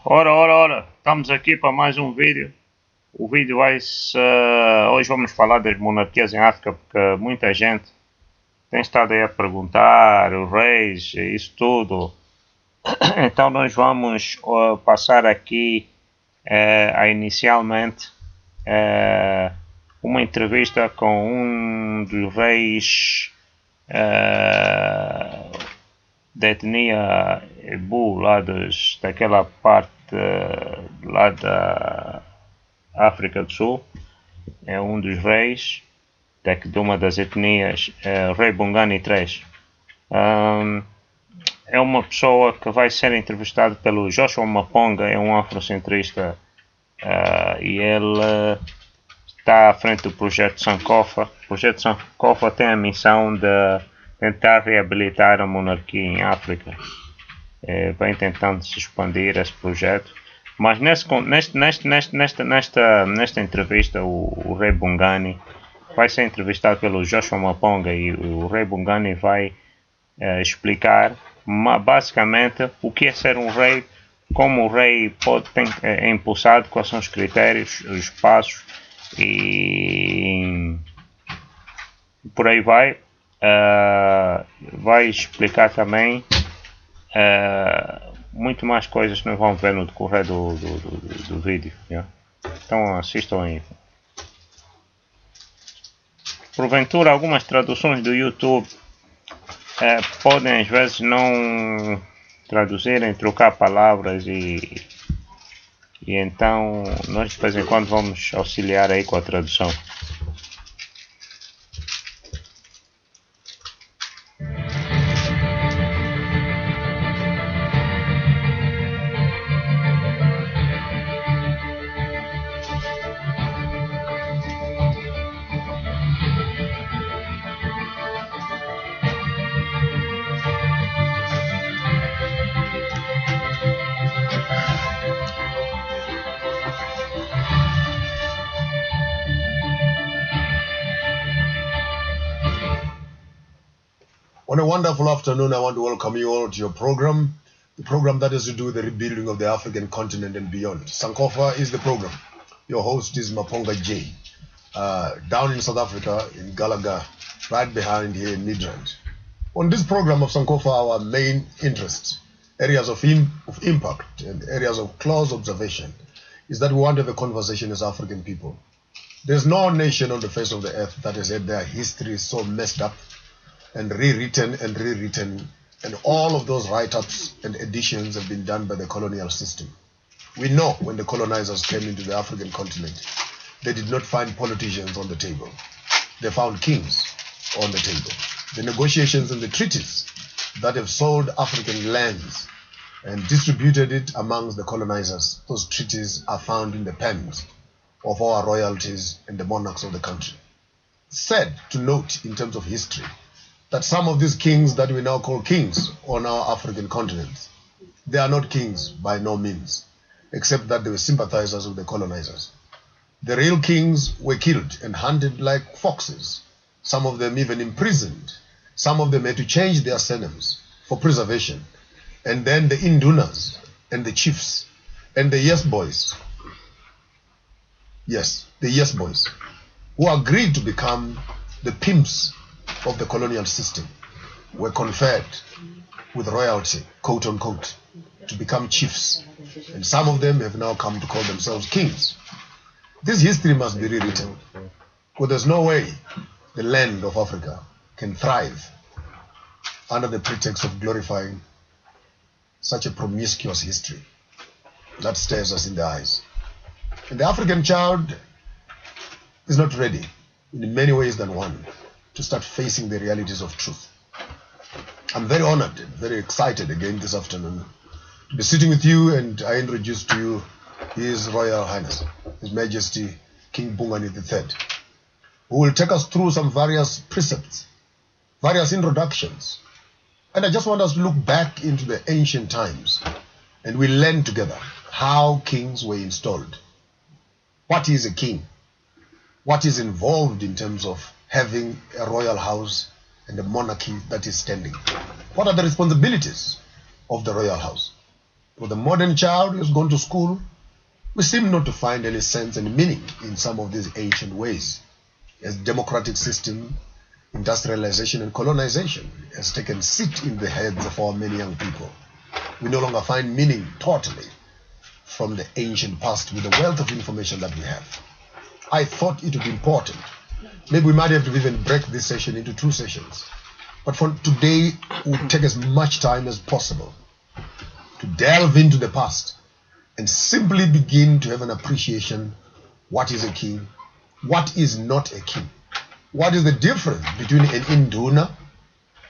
Ora, estamos aqui para mais um vídeo. O vídeo hoje vamos falar das monarquias em África, porque muita gente tem estado aí a perguntar, os reis, isso tudo. Então nós vamos passar aqui inicialmente uma entrevista com um dos reis da etnia Ebu, daquela parte lá da África do Sul. É um dos reis de uma das etnias, rei Bongani III. É uma pessoa que vai ser entrevistada pelo Joshua Maponga, é um afrocentrista, e ele está à frente do projeto Sankofa. O projeto Sankofa tem a missão de tentar reabilitar a monarquia em África. Vem tentando se expandir esse projeto. Mas nesta entrevista, o rei Bongani vai ser entrevistado pelo Joshua Maponga, e o rei Bongani vai explicar basicamente o que é ser um rei, como o rei é impulsado, quais são os critérios, os passos e por aí vai. Vai explicar também muito mais coisas que nós vamos ver no decorrer do vídeo. Yeah? Então assistam aí. Porventura algumas traduções do YouTube podem às vezes não traduzirem, trocar palavras e então nós de vez em quando vamos auxiliar aí com a tradução. On a wonderful afternoon, I want to welcome you all to your program, the program that has to do with the rebuilding of the African continent and beyond. Sankofa is the program. Your host is Maponga J, down in South Africa, in Galaga, right behind here in Midrand. On this program of Sankofa, our main interest, areas of impact and areas of close observation, is that we want to have a conversation as African people. There's no nation on the face of the earth that has had their history so messed up and rewritten, and all of those write-ups and editions have been done by the colonial system. We know when the colonizers came into the African continent, they did not find politicians on the table. They found kings on the table. The negotiations and the treaties that have sold African lands and distributed it amongst the colonizers, those treaties are found in the pens of our royalties and the monarchs of the country. Sad to note in terms of history that some of these kings that we now call kings on our African continent, they are not kings by no means, except that they were sympathizers of the colonizers. The real kings were killed and hunted like foxes, some of them even imprisoned. Some of them had to change their surnames for preservation. And then the indunas and the chiefs and the yes boys, who agreed to become the pimps of the colonial system, were conferred with royalty, quote unquote, to become chiefs. And some of them have now come to call themselves kings. This history must be rewritten, because there's no way the land of Africa can thrive under the pretext of glorifying such a promiscuous history that stares us in the eyes. And the African child is not ready, in many ways than one, to start facing the realities of truth. I'm very honored and very excited again this afternoon to be sitting with you, and I introduce to you His Royal Highness, His Majesty King Bongani III, who will take us through some various precepts, various introductions. And I just want us to look back into the ancient times, and we learn together how kings were installed. What is a king? What is involved in terms of having a royal house and a monarchy that is standing? What are the responsibilities of the royal house? For the modern child who's gone to school, we seem not to find any sense and meaning in some of these ancient ways. As democratic system, industrialization and colonization has taken seat in the heads of our many young people. We no longer find meaning totally from the ancient past with the wealth of information that we have. I thought it would be important. Maybe we might have to even break this session into 2 sessions. But for today, we'll take as much time as possible to delve into the past and simply begin to have an appreciation what is a king, what is not a king. What is the difference between an induna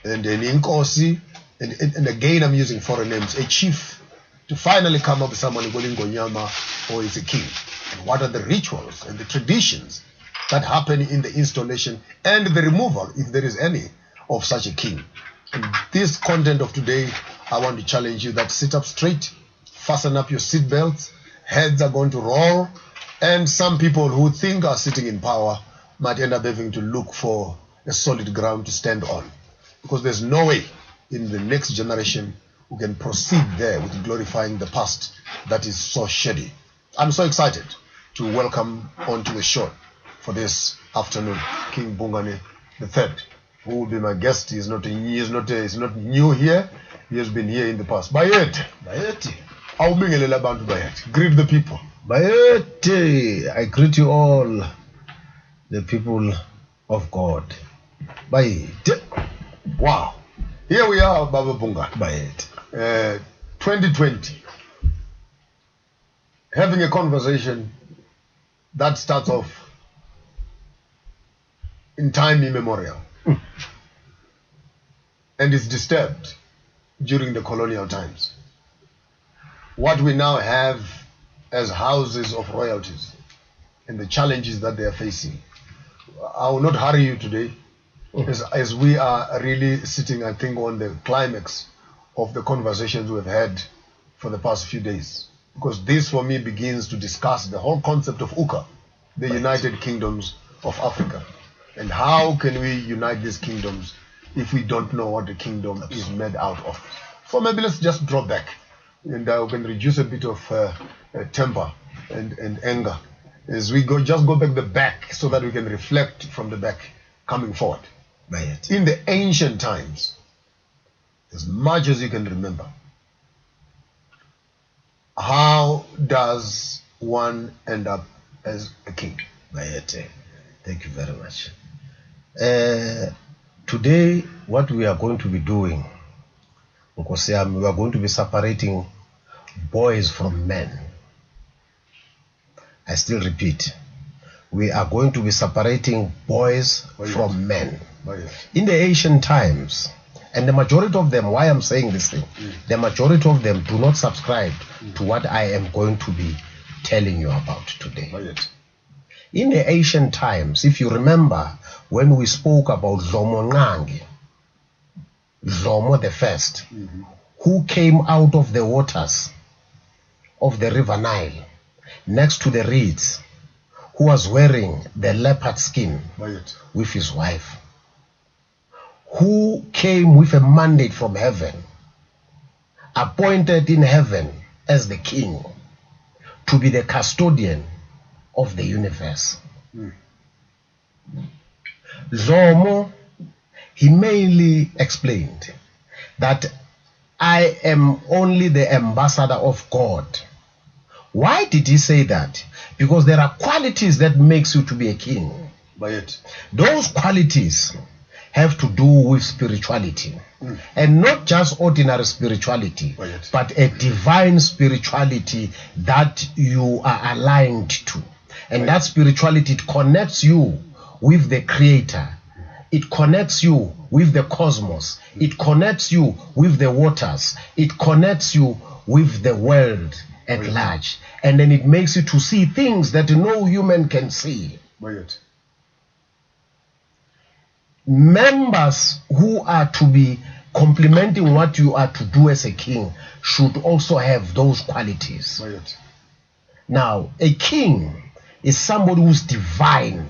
and an inkosi, and again I'm using foreign names, a chief, to finally come up with someone calling Gonyama or is a king. And what are the rituals and the traditions that happen in the installation and the removal, if there is any, of such a king. And this content of today, I want to challenge you that sit up straight, fasten up your seat belts, heads are going to roll, and some people who think are sitting in power might end up having to look for a solid ground to stand on, because there's no way in the next generation who can proceed there with glorifying the past that is so shady. I'm so excited to welcome onto the show for this afternoon King Bungane III, who will be my guest. He's not new here. He has been here in the past. Bayet. Awubingelela abantu Bayet. Greet the people. Bayet, I greet you all, the people of God. Bayet. Wow. Here we are, Baba Bunga. Bayet. 2020. Having a conversation that starts off in time immemorial and is disturbed during the colonial times. What we now have as houses of royalties and the challenges that they are facing. I will not hurry you today, as we are really sitting, I think, on the climax of the conversations we've had for the past few days. Because this, for me, begins to discuss the whole concept of UKA, the United Kingdoms of Africa. And how can we unite these kingdoms if we don't know what the kingdom is made out of? So maybe let's just drop back, and we can reduce a bit of temper and anger as we just go back the back, so that we can reflect from the back coming forward. Bayet. In the ancient times, as much as you can remember, how does one end up as a king? Bayet. Thank you very much. Today, what we are going to be doing, because we are going to be separating boys from men. I still repeat, we are going to be separating boys from men. In the ancient times, and the majority of them, why I'm saying this thing, the majority of them do not subscribe to what I am going to be telling you about today. In the ancient times, if you remember, when we spoke about Zomo Ngangi, Zomo the first, who came out of the waters of the river Nile, next to the reeds, who was wearing the leopard skin with his wife, who came with a mandate from heaven, appointed in heaven as the king, to be the custodian of the universe. Zomo, he mainly explained that I am only the ambassador of God. Why did he say that? Because there are qualities that makes you to be a king. Those qualities have to do with spirituality, and not just ordinary spirituality, but a divine spirituality that you are aligned to. And that spirituality, it connects you with the Creator. It connects you with the cosmos. It connects you with the waters. It connects you with the world at large. And then it makes you to see things that no human can see. Members who are to be complementing what you are to do as a king should also have those qualities. Now, a king is somebody who's divine.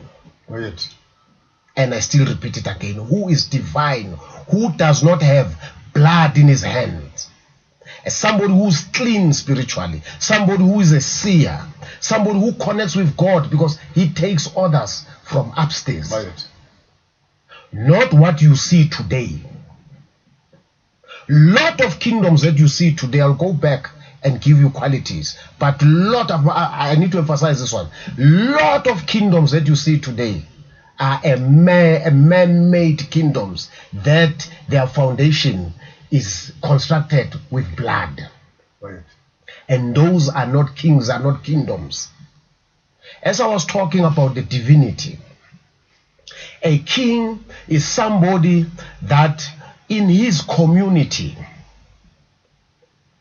And I still repeat it again, who is divine, who does not have blood in his hands. somebody who's clean spiritually, somebody who is a seer, somebody who connects with God because he takes orders from upstairs. Right. Not what you see today. Lot of kingdoms that you see today, I'll go back and give you qualities, but I need to emphasize this one. Lot of kingdoms that you see today are a man-made kingdoms that their foundation is constructed with blood. Right. And those are not kings, are not kingdoms. As I was talking about the divinity, a king is somebody that in his community,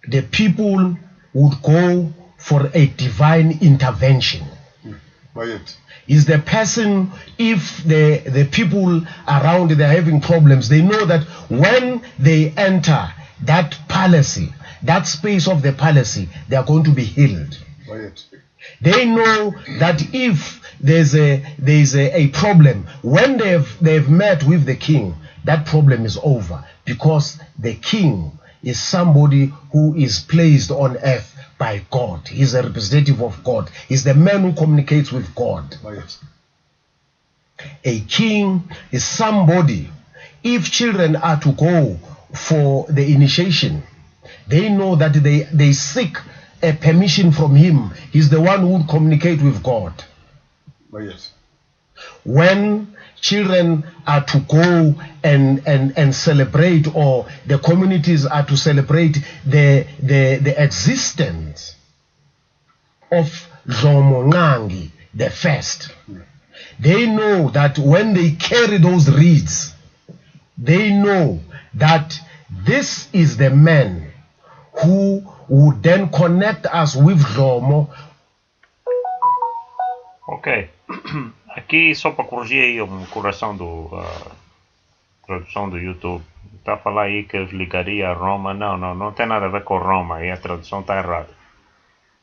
the people would go for a divine intervention. Right. Is the person, if the people around they're having problems, they know that when they enter that palace, that space of the palace, they are going to be healed. Right. They know that if there's a problem, when they've met with the king, that problem is over, because the king is somebody who is placed on earth by God. He's a representative of God. He's the man who communicates with God. Right. A king is somebody, if children are to go for the initiation, they know that they seek a permission from him. He's the one who would communicate with God. Right. When children are to go and celebrate, or the communities are to celebrate the existence of Zomongangi, the first, they know that when they carry those reeds, they know that this is the man who would then connect us with Zomo. Ok. Aqui, só para corrigir aí uma correção tradução do YouTube. Está a falar aí que eu ligaria a Roma. Não tem nada a ver com Roma. Aí a tradução está errada.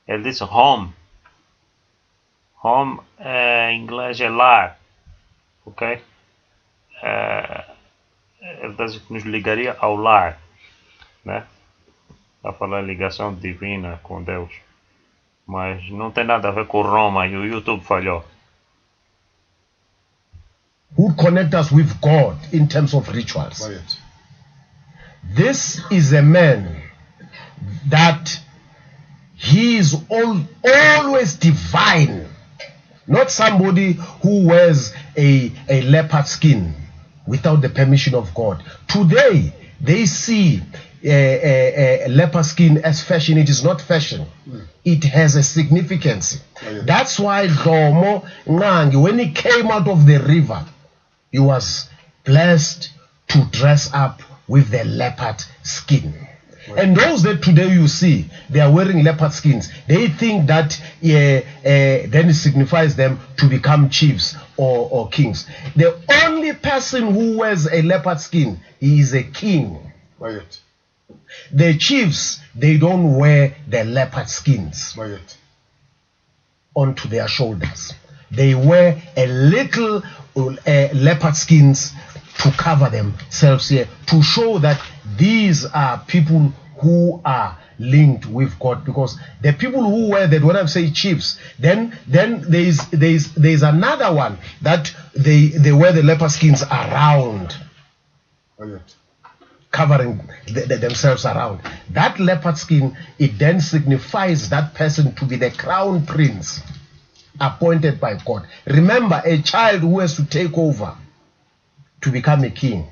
Ele disse home. Home em inglês é lar. Ok? Ele diz que nos ligaria ao lar. Né? Está a falar ligação divina com Deus. Mas não tem nada a ver com Roma e o YouTube falhou. Who connect us with God in terms of rituals. Right. This is a man that he is always divine, not somebody who wears a leopard skin without the permission of God. Today, they see a leopard skin as fashion. It is not fashion. It has a significance. yeah. That's why Zomo Ngangi, when he came out of the river, he was blessed to dress up with the leopard skin. And those that today you see, they are wearing leopard skins. They think that then it signifies them to become chiefs or kings. The only person who wears a leopard skin, he is a king. Right. The chiefs, they don't wear the leopard skins Right. onto their shoulders. They wear a little leopard skins to cover themselves here, to show that these are people who are linked with God. Because the people who wear that, when I say chiefs, then there's another one that they wear the leopard skins around, Right. covering themselves around. That leopard skin, it then signifies that person to be the crown prince appointed by God. Remember, a child who has to take over to become a king,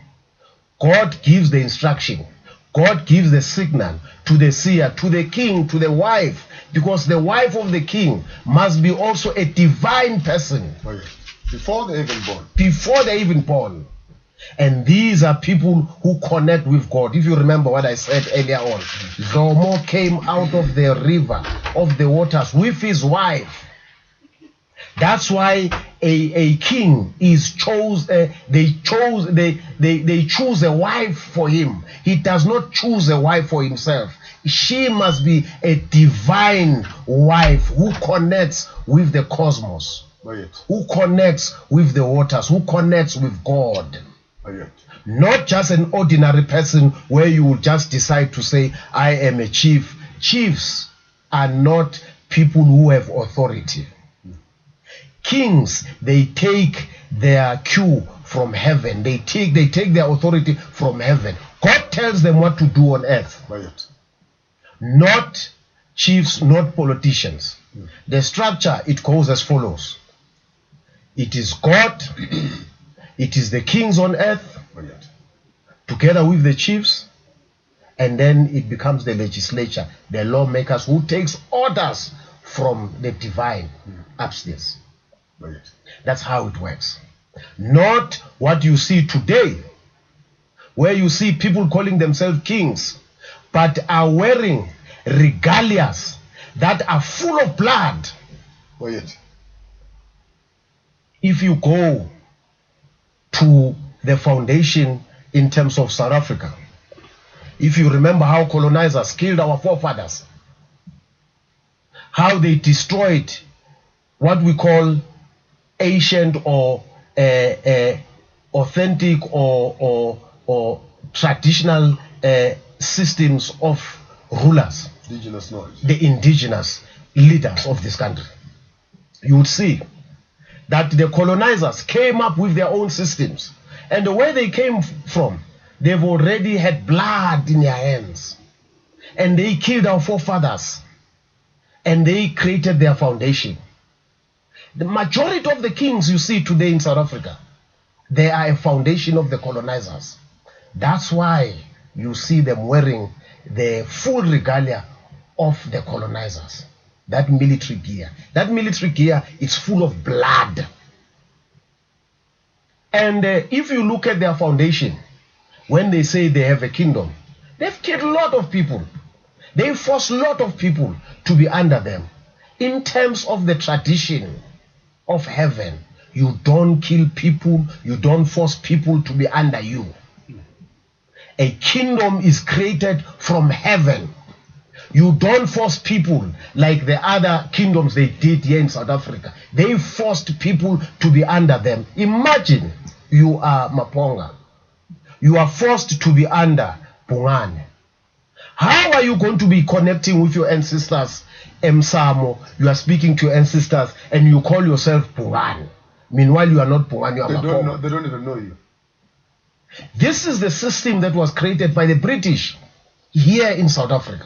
God gives the instruction, God gives the signal to the seer, to the king, to the wife, because the wife of the king must be also a divine person Right. Before they're even born. before they're even born. And these are people who connect with God. If you remember what I said earlier on, Zomo came out of the river, of the waters, with his wife. That's why a king is they choose a wife for him. He does not choose a wife for himself. She must be a divine wife who connects with the cosmos, Right. who connects with the waters, who connects with God. Right. Not just an ordinary person where you will just decide to say, I am a chief. Chiefs are not people who have authority. Kings, they take their cue from heaven. They take their authority from heaven. God tells them what to do on earth. Right. Not chiefs, not politicians. The structure, it goes as follows. It is God, it is the kings on earth, Right. together with the chiefs, and then it becomes the legislature, the lawmakers who takes orders from the divine upstairs. Right. That's how it works. Not what you see today, where you see people calling themselves kings, but are wearing regalias that are full of blood. Right. If you go to the foundation in terms of South Africa, if you remember how colonizers killed our forefathers, how they destroyed what we call ancient or authentic or traditional systems of rulers, Indigenous knowledge. the indigenous leaders of this country, you would see that the colonizers came up with their own systems. And the way they came from, they've already had blood in their hands. And they killed our forefathers. And they created their foundation. The majority of the kings you see today in South Africa, they are a foundation of the colonizers. That's why you see them wearing the full regalia of the colonizers. That military gear. That military gear is full of blood. And if you look at their foundation, when they say they have a kingdom, they've killed a lot of people. They forced a lot of people to be under them. In terms of the tradition of heaven, you don't kill people, you don't force people to be under you. A kingdom is created from heaven. You don't force people like the other kingdoms they did here in South Africa. They forced people to be under them. Imagine you are Maponga. You are forced to be under Pungane. How are you going to be connecting with your ancestors, Msamo? You are speaking to your ancestors and you call yourself Pungane. Meanwhile, you are not Pungane, you are Maponga. They don't even know you. This is the system that was created by the British here in South Africa.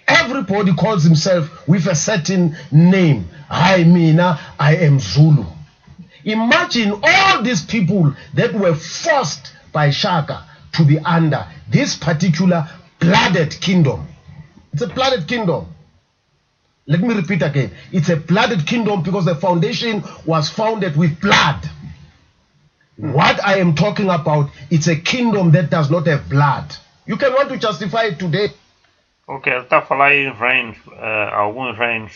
Everybody calls himself with a certain name. I am Zulu. Imagine all these people that were forced by Shaka to be under this particular blooded kingdom. It's a blooded kingdom. Let me repeat again. It's a blooded kingdom because the foundation was founded with blood. What I am talking about, it's a kingdom that does not have blood. You can want to justify it today. Ok, ele está a falar aí em reinos, alguns reinos,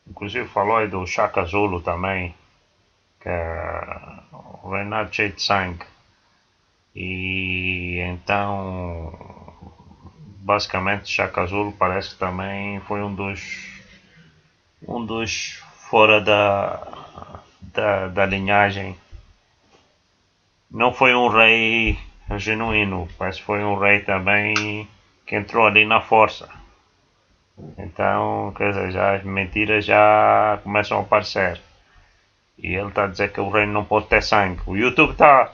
inclusive falou aí do Shaka Zulu também, que é o reinado cheio de sangue. E então, basicamente, Shaka Zulu parece que também foi um dos fora da linhagem. Não foi um rei genuíno, mas foi um rei também que entrou ali na força. Então, quer dizer, já as mentiras já começam a aparecer. E ele está a dizer que o reino não pode ter sangue. O YouTube está...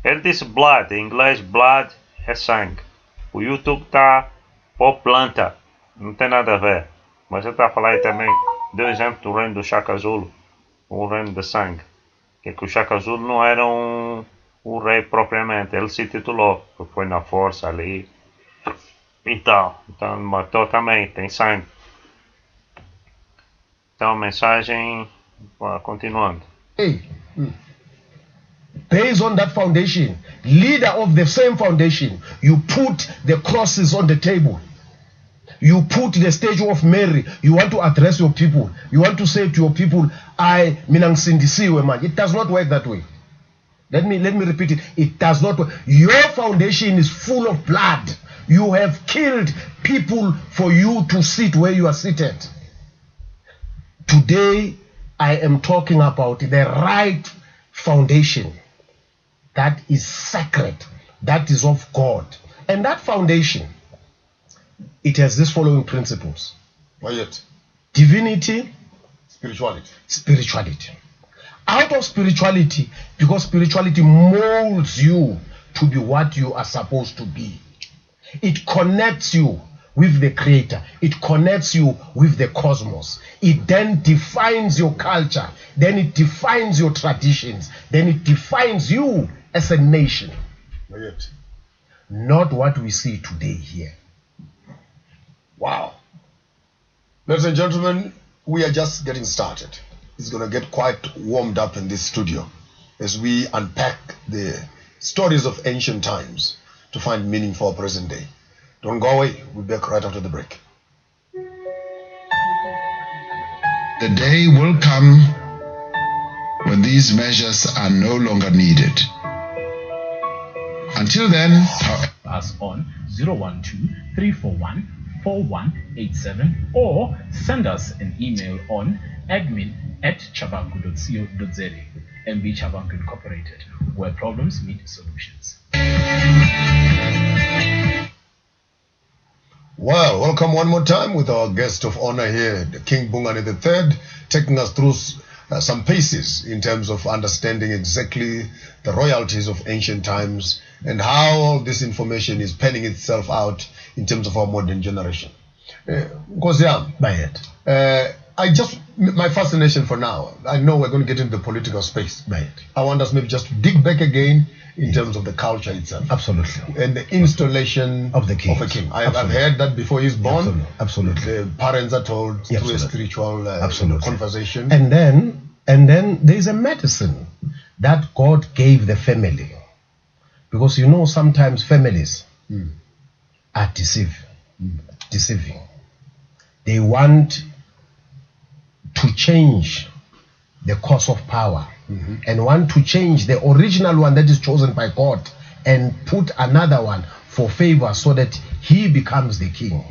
Ele disse blood, em inglês blood é sangue. O YouTube está por planta, não tem nada a ver. Mas ele está a falar aí também, deu exemplo do reino do Shaka Zulu, o reino de sangue. Que o Shaka Zulu não era um rei propriamente, ele se titulou, porque foi na força ali. E tal, então matou também, tem sangue. Então a mensagem, continuando. Hey, based on that foundation, leader of the same foundation, you put the crosses on the table. You put the statue of Mary. You want to address your people. You want to say to your people, I minang'sindisiwe man. It does not work that way. Let me repeat it. It does not work. Your foundation is full of blood. You have killed people for you to sit where you are seated. Today, I am talking about the right foundation that is sacred. that is of God. And that foundation, it has these following principles. Not yet. Divinity, Spirituality. spirituality. Out of spirituality, because spirituality molds you to be what you are supposed to be. It connects you with the Creator. It connects you with the cosmos. It then defines your culture. Then it defines your traditions. Then it defines you as a nation. Not yet. Not what we see today here. Wow. Ladies and gentlemen, we are just getting started. It's going to get quite warmed up in this studio as we unpack the stories of ancient times to find meaning for our present day. Don't go away. We'll be back right after the break. The day will come when these measures are no longer needed. Until then, us on 012-341-4187 or send us an email on admin@chabangu.co.za. MB Chabangu Incorporated, where problems meet solutions. Well, welcome one more time with our guest of honor here, the King Bungane III, taking us through some paces in terms of understanding exactly the royalties of ancient times and how all this information is panning itself out in terms of our modern generation. Nkosi, my fascination for now, I know we're going to get into the political space. I want us maybe just to dig back again in terms of the culture itself. Absolutely. And the installation of the king. I've heard that before he's born. Absolutely. The parents are told through a spiritual conversation. And then there is a medicine that God gave the family. Because you know sometimes families are deceiving. They want to change the course of power and want to change the original one that is chosen by God and put another one for favor so that he becomes the king.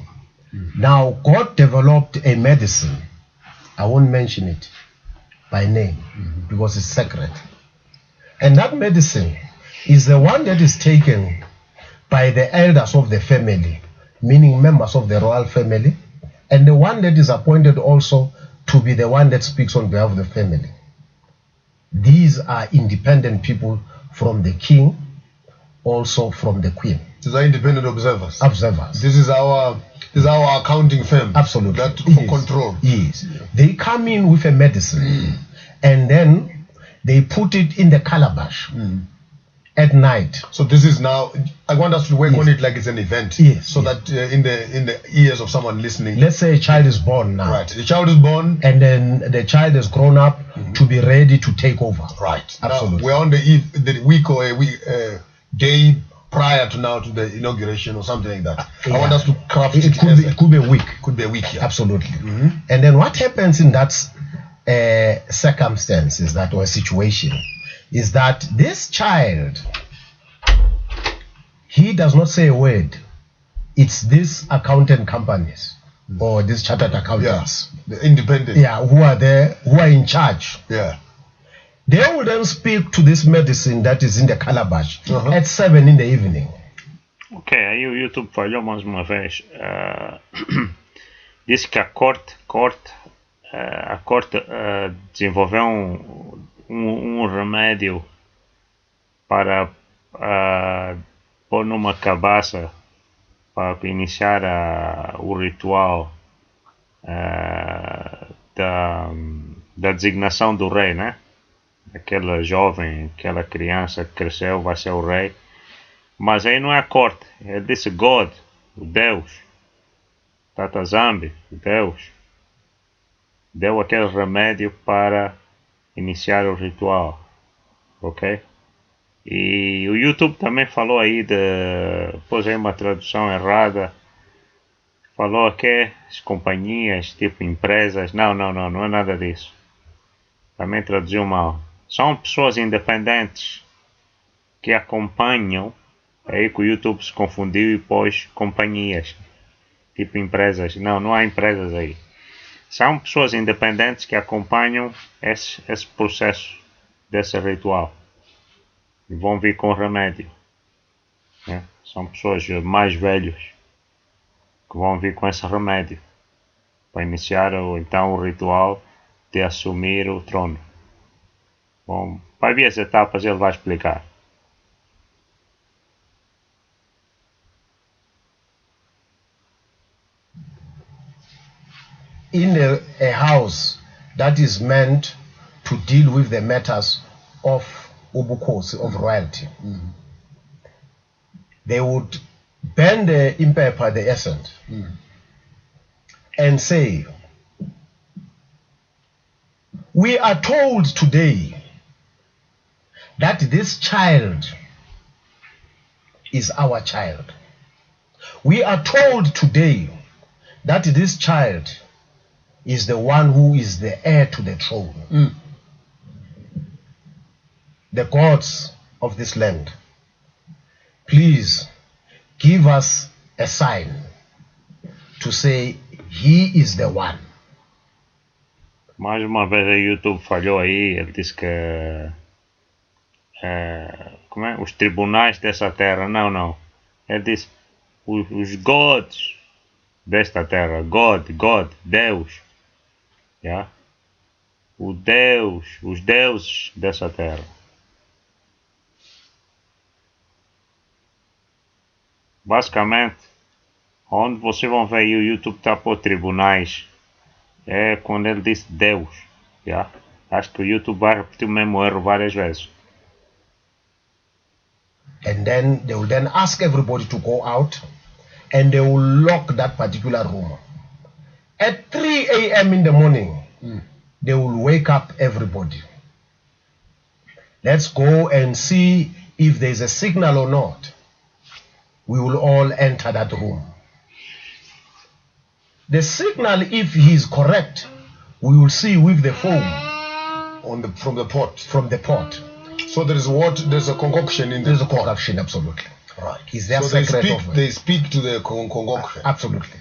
Now God developed a medicine. I won't mention it by name because it's sacred. And that medicine is the one that is taken by the elders of the family, meaning members of the royal family, and the one that is appointed also to be the one that speaks on behalf of the family. These are independent people from the king, also from the queen. These are independent observers. This is our accounting firm. Absolutely. That for control. Yes. They come in with a medicine and then they put it in the calabash at night. So this is now, I want us to work on it like it's an event. Yes. So that in the ears of someone listening. Let's say a child is born now. Right. The child is born. And then the child has grown up to be ready to take over. Right. Absolutely. Now, we're on the week or a day prior to the inauguration or something like that. I want us to craft it. It could be a week. Could be a week, yeah. Absolutely. And then what happens in that circumstances, that or situation, is that this child, he does not say a word. It's these accountant companies or these chartered accountants, the independent, who are there, who are in charge. They will then speak to this medicine that is in the calabash at 7 in the evening. Ok, aí o YouTube falhou mais uma vez. Diz que a corte desenvolveu um remédio para pôr numa cabaça para iniciar o ritual da designação do rei, né? Aquela jovem, aquela criança que cresceu vai ser o rei. Mas aí não é a corte, ele disse God, o Deus, Tata Zambi, o Deus, deu aquele remédio para iniciar o ritual, ok? E o YouTube também falou aí pôs aí uma tradução errada, falou que as companhias, tipo empresas, não é nada disso, também traduziu mal. São pessoas independentes que acompanham, aí que o YouTube se confundiu e pôs companhias, tipo empresas. Não há empresas aí. São pessoas independentes que acompanham esse processo desse ritual e vão vir com remédio. né? São pessoas mais velhas que vão vir com esse remédio para iniciar então o ritual de assumir o trono. Bom, vai ver as etapas e ele vai explicar. In a house that is meant to deal with the matters of ubukhosi, of royalty, they would burn the impepa, the essence, and say, we are told today that this child is our child. We are told today that this child is the one who is the heir to the throne. The gods of this land, please give us a sign to say he is the one. Mais uma vez a YouTube falhou aí, ele disse que como é? Os tribunais dessa terra, não. Ele disse os gods desta terra, God, Deus, yeah? Os deuses dessa terra. Basicamente, onde vocês vão ver aí o YouTube está por tribunais, é quando ele disse Deus, yeah? Acho que o YouTube vai repetir o mesmo erro várias vezes. And then they will then ask everybody to go out and they will lock that particular room. At 3 a.m. in the morning, they will wake up everybody. Let's go and see if there's a signal or not. We will all enter that room. The signal, if he is correct, we will see with the foam From the pot. from the pot. So there's a concoction in There's the a concoction, absolutely. Right. Is there So they secret speak, of it? they speak to the concoction. Absolutely.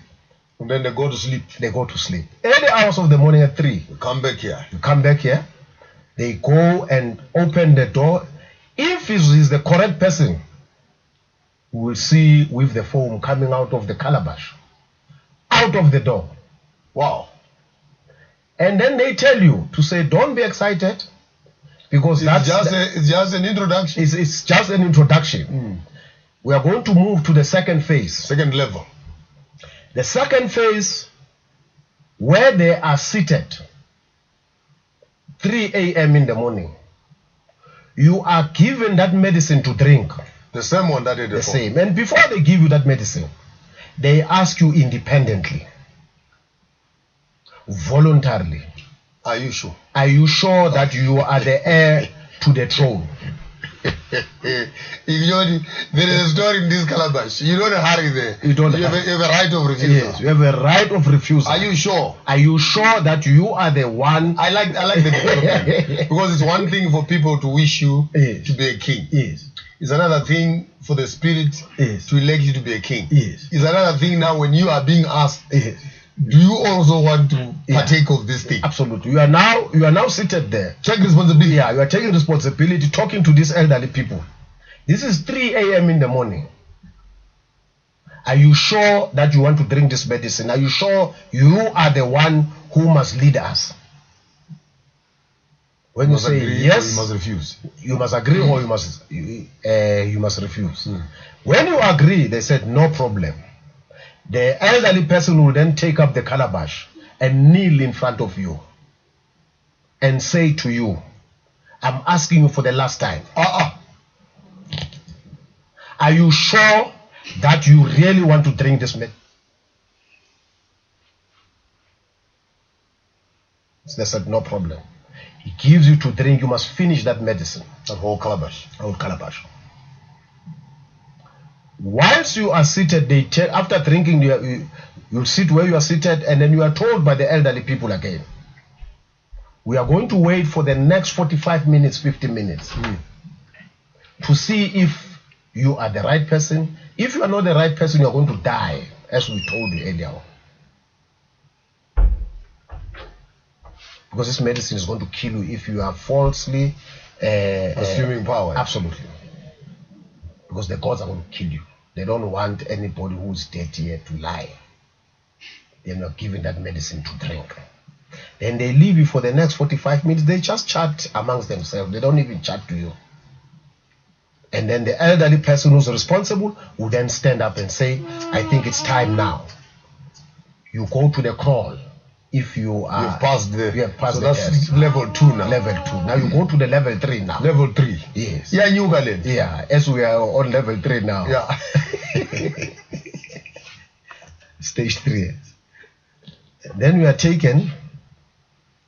And then they go to sleep. They go to sleep. Early hours of the morning at 3. You come back here. You come back here. They go and open the door. If he's the correct person, we will see with the foam coming out of the calabash, out of the door. Wow. And then they tell you to say, don't be excited, because It's just an introduction. it's just an introduction. We are going to move to the second phase. Second level. The second phase, where they are seated, 3 a.m. in the morning, you are given that medicine to drink, The same one that did the same. And before they give you that medicine, they ask you independently, voluntarily, Are you sure? are you sure that you are the heir to the throne? If there is a story in this calabash, you don't hurry there. You don't have, hurry. you have a right of refusal. Yes, you have a right of refusal. Are you sure? Are you sure that you are the one? I like the development. Because it's one thing for people to wish you Yes. to be a king. Yes, It's another thing for the spirit yes, to elect you to be a king. yes, It's another thing now when you are being asked, yes. do you also want to partake of this thing? Absolutely. You are now seated there. Take responsibility. Yeah, you are taking responsibility, talking to these elderly people. This is 3 a.m. in the morning. Are you sure that you want to drink this medicine? Are you sure you are the one who must lead us? When you must say agree or yes, you must refuse. you must agree or you must refuse. When you agree, they said no problem. The elderly person will then take up the calabash and kneel in front of you and say to you, I'm asking you for the last time. Are you sure that you really want to drink this medicine? They said no problem. He gives you to drink, you must finish that medicine. That whole calabash. Old calabash. Once you are seated, they tell, after drinking, you sit where you are seated, and then you are told by the elderly people again, we are going to wait for the next 45 minutes, 50 minutes to see if you are the right person. If you are not the right person, you are going to die, as we told you earlier on. Because this medicine is going to kill you if you are falsely Assuming power. Absolutely. because the gods are going to kill you. They don't want anybody who's dead here to lie. They're not giving that medicine to drink. Then they leave you for the next 45 minutes. They just chat amongst themselves. They don't even chat to you. And then the elderly person who's responsible will then stand up and say, I think it's time now. You go to the crawl. If you are, You have passed you have passed so the that's test. level 2 now. Level 2. Now you go to the level 3 now. Level 3. Yes. Yeah, you got it. Yeah, as we are on level 3 now. Yeah. Stage 3. Then we are taken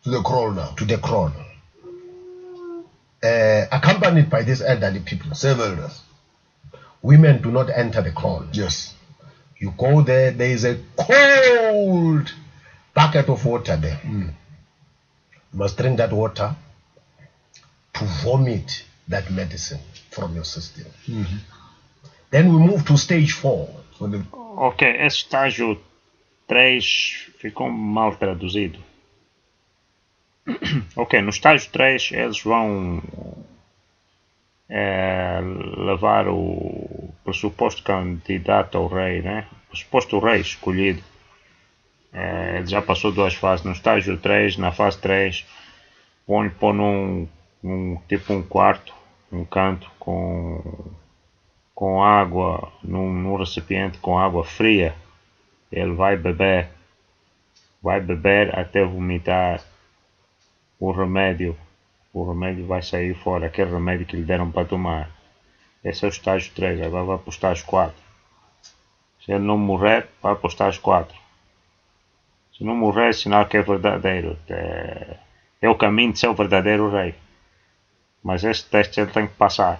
To the crawl now. to the crawl. Accompanied by these elderly people. Same elders. Women do not enter the crawl. Yes. You go there, there is a cold bucket of water there. You must drink that water to vomit that medicine from your system. Then we move to stage 4. So the, Ok, esse estágio 3 ficou mal traduzido. Ok, no estágio 3 eles vão levar o pressuposto candidato ao rei, né? O pressuposto rei escolhido. Ele já passou 2 fases. No estágio 3, na fase 3, vão-lhe pôr tipo um quarto, um canto com água, num recipiente com água fria. Ele vai beber até vomitar o remédio vai sair fora, aquele remédio que lhe deram para tomar. Esse é o estágio 3, agora vai para o estágio 4. Se ele não morrer, vai para o estágio 4. Se não morrer, é sinal que é verdadeiro. É o caminho de ser o verdadeiro rei. Mas esse teste ele tem que passar.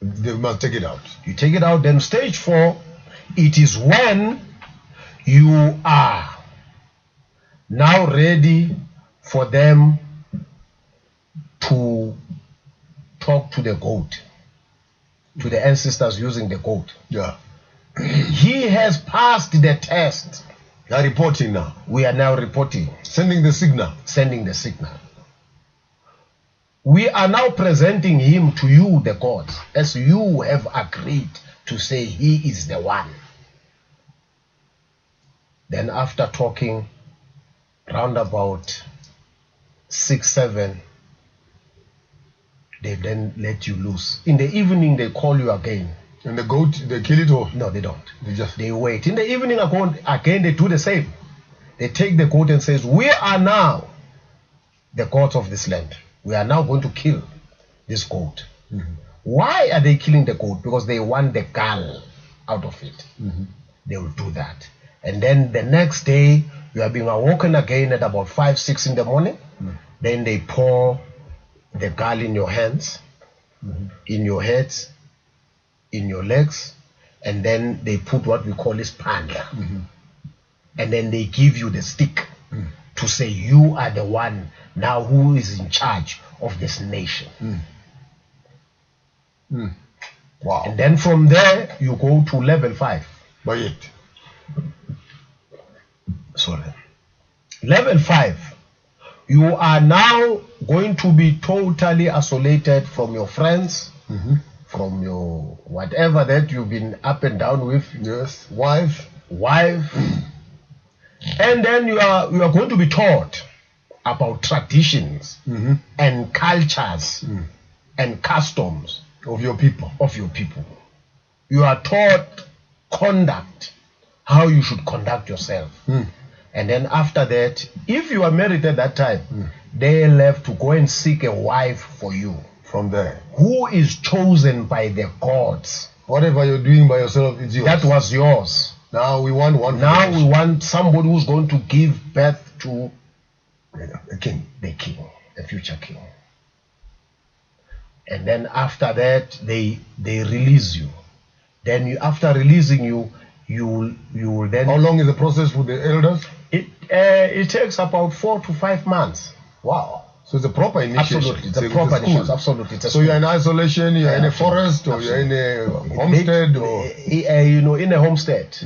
they must take it out. You take it out. Then stage 4, it is when you are now ready for them to talk to the goat, to the ancestors using the goat. Yeah. He has passed the test. They are reporting now. We are now reporting, Sending the signal. sending the signal. We are now presenting him to you, the gods, as you have agreed to say he is the one. Then after talking round about 6, 7, they then let you loose. In the evening, they call you again. And the goat, they kill it or No, they don't. they just They wait. In the evening, again, they do the same. They take the goat and says, we are now the gods of this land. We are now going to kill this goat. Why are they killing the goat? Because they want the gall out of it. They will do that. And then the next day, you are being awoken again at about 5, 6 in the morning. Then they pour the gall in your hands, in your heads, in your legs, and then they put what we call this panda. And then they give you the stick to say you are the one now who is in charge of this nation. wow. And then from there, you go to level 5. By it. Sorry. Level 5, you are now going to be totally isolated from your friends, from your whatever that you've been up and down with, Yes. Wife. and then you are going to be taught about traditions and cultures and customs Of your people. of your people. You are taught conduct, how you should conduct yourself. And then after that, if you are married at that time, they left to go and seek a wife for you, From there. who is chosen by the gods. Whatever you're doing by yourself, it's yours. That was yours. Now we want one. Now we want somebody who's going to give birth to a king. the king, the future king. And then after that, they release you. Then after releasing you, you will then. How long is the process with the elders? It takes about 4 to 5 months. Wow. So it's a proper initiation. Absolutely, it's a it's proper school. initiation. Absolutely, it's a So you're in school. isolation, you're in a forest, or you're in a homestead, or in a homestead.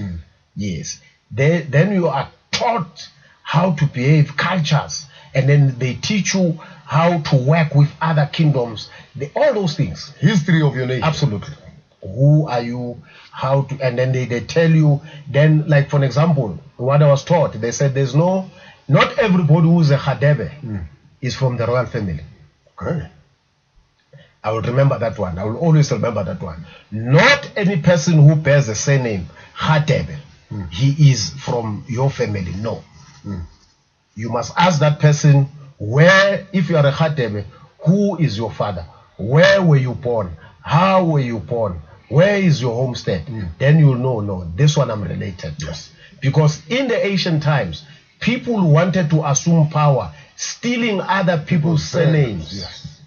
Yes. Then you are taught how to behave, cultures, and then they teach you how to work with other kingdoms. All those things. history of your nation. Absolutely. who are you, how to, and then they tell you. Then, like for example, what I was taught, they said not everybody who's a Hadebe is from the royal family. Okay. I will remember that one. I will always remember that one. Not any person who bears the surname Hadebe, he is from your family. No. You must ask that person, where, if you are a Hadebe, who is your father? Where were you born? How were you born? Where is your homestead? Then you'll know, no, this one I'm related to. Yes. Because in the ancient times, people wanted to assume power, stealing other people's surnames. Yes.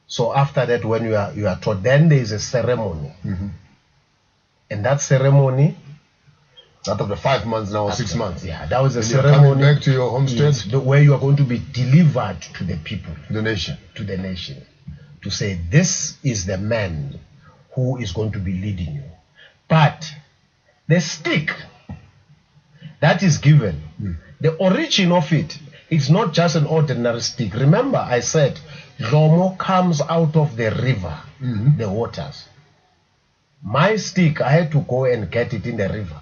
So after that, when you are taught, then there is a ceremony. And that ceremony, Out of the 5 months now, or 6 months. yeah, that was a And you're ceremony. coming back to your homestead, Where you are going to be delivered to the people, the nation. to the nation, to say, this is the man who is going to be leading you. But the stick that is given, the origin of it, it's not just an ordinary stick. Remember, I said, Lomo comes out of the river, the waters. My stick, I had to go and get it in the river.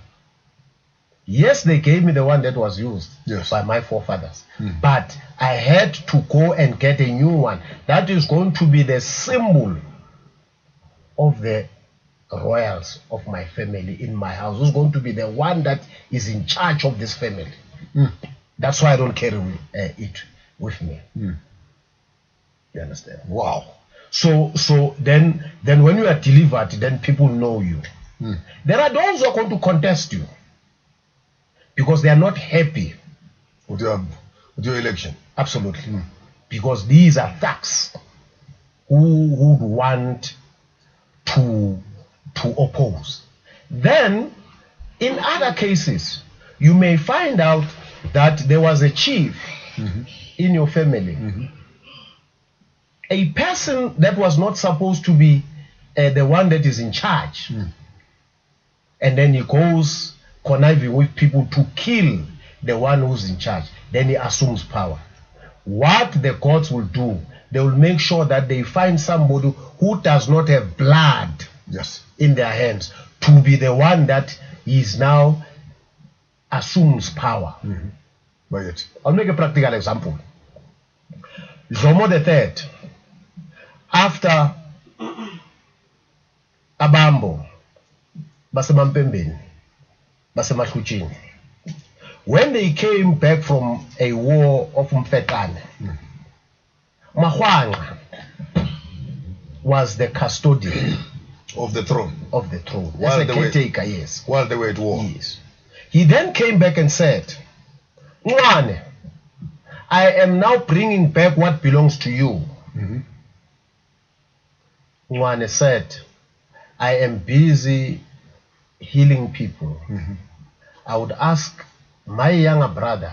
Yes, they gave me the one that was used by my forefathers. But I had to go and get a new one. That is going to be the symbol of the royals of my family in my house. Who's going to be the one that is in charge of this family. That's why I don't carry it with me. You understand? Wow. So then when you are delivered, then people know you. There are those who are going to contest you because they are not happy With your election. Absolutely. Because these are thugs who would want to oppose. Then, in other cases, you may find out that there was a chief in your family. A person that was not supposed to be the one that is in charge. And then he goes conniving with people to kill the one who's in charge. Then he assumes power. What the courts will do, they will make sure that they find somebody who does not have blood in their hands to be the one that is now assumes power. I'll make a practical example. Zomo III, after Abambo, Basemampembeni, Basemahluchini, when they came back from a war of Mfetane, Mahwanga was the custodian of the throne. As a caretaker, yes. While they were at war. Yes. He then came back and said, Ngwane, I am now bringing back what belongs to you. Ngwane said, I am busy healing people. I would ask my younger brother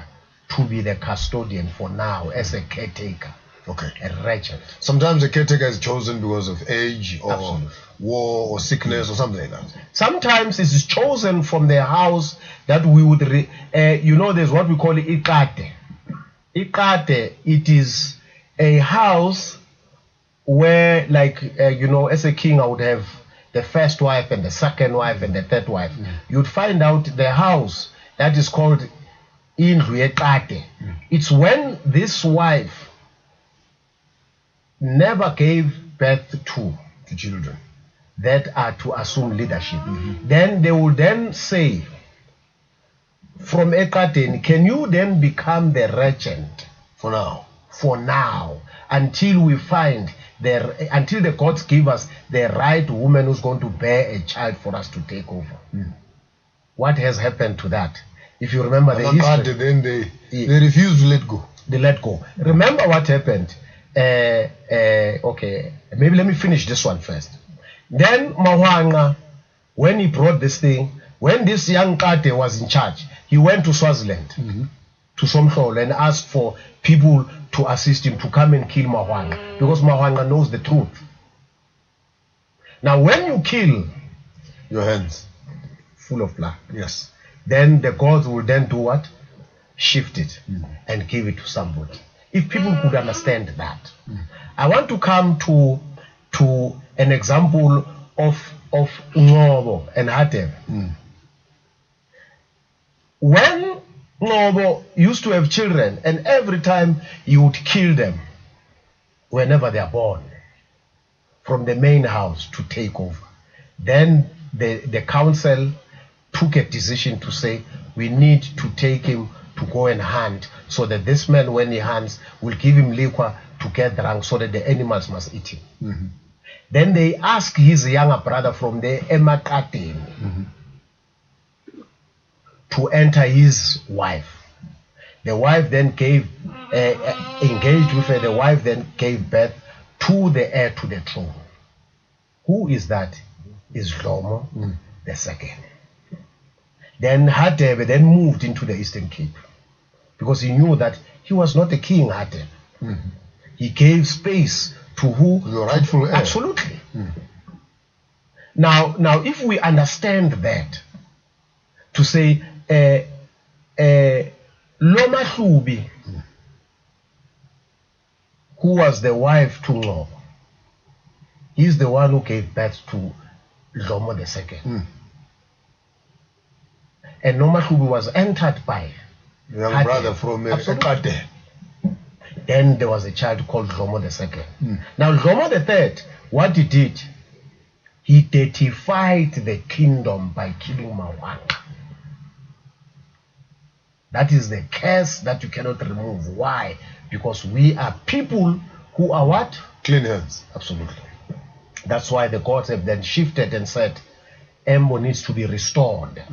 to be the custodian for now as a caretaker. A regent. Sometimes a caretaker is chosen because of age or war or sickness or something like that. Sometimes it is chosen from the house that we would, there's what we call Ikate. Ikate, it is a house where, as a king, I would have the first wife and the second wife and the third wife. You'd find out the house that is called Indlu Ekate. It's when this wife never gave birth to children that are to assume leadership. Then they will then say, from Ekaten, can you then become the regent for now, until we find until the courts give us the right woman who's going to bear a child for us to take over. What has happened to that? If you remember the history, then they refused to let go. They let go. Remember what happened? Okay, maybe let me finish this one first. Then Mahwanga, when he brought this thing, when this young Kate was in charge, he went to Swaziland, to Somhlolo, and asked for people to assist him to come and kill Mahwanga, because Mahwanga knows the truth. Now, when you kill your hands full of blood, then the gods will then do what? Shift it and give it to somebody. If people could understand that. I want to come to an example of Ngobo and Hateb. When Ngobo used to have children, and every time he would kill them whenever they are born from the main house to take over, then the council took a decision to say, we need to take him to go and hunt, so that this man, when he hunts, will give him liquor to get drunk, so that the animals must eat him. Then they asked his younger brother from the Emakateni to enter his wife. The wife then engaged with her. The wife then gave birth to the heir to the throne. Who is that? Is Lomo the second. Then Hateb then moved into the Eastern Cape, because he knew that he was not the king, Hateb. He gave space to who? The rightful heir. Absolutely. Now, if we understand that, to say, Loma Hlubi, who was the wife to Ngobo, he's the one who gave birth to Lomo the second. And Loma Hlubi was entered by Young Hateb. brother from Ekate. Then there was a child called Lomo the second. Now Lomo the third, what he did, he defied the kingdom by killing Mawanga. That is the curse that you cannot remove. Why? Because we are people who are what? Clean hands. Absolutely. That's why the gods have then shifted and said, Embo needs to be restored.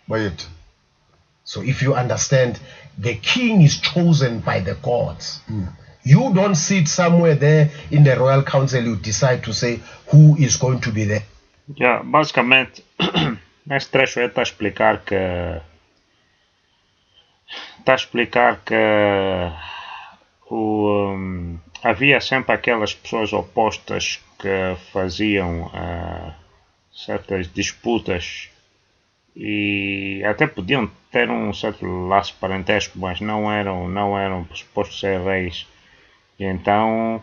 By it. So if you understand, the king is chosen by the gods. You don't sit somewhere there in the royal council, you decide to say who is going to be there. Yeah, basicamente, nesse trecho está a explicar que havia sempre aquelas pessoas opostas que faziam certas disputas e até podiam ter um certo laço parentesco, mas não eram supostos ser reis. E então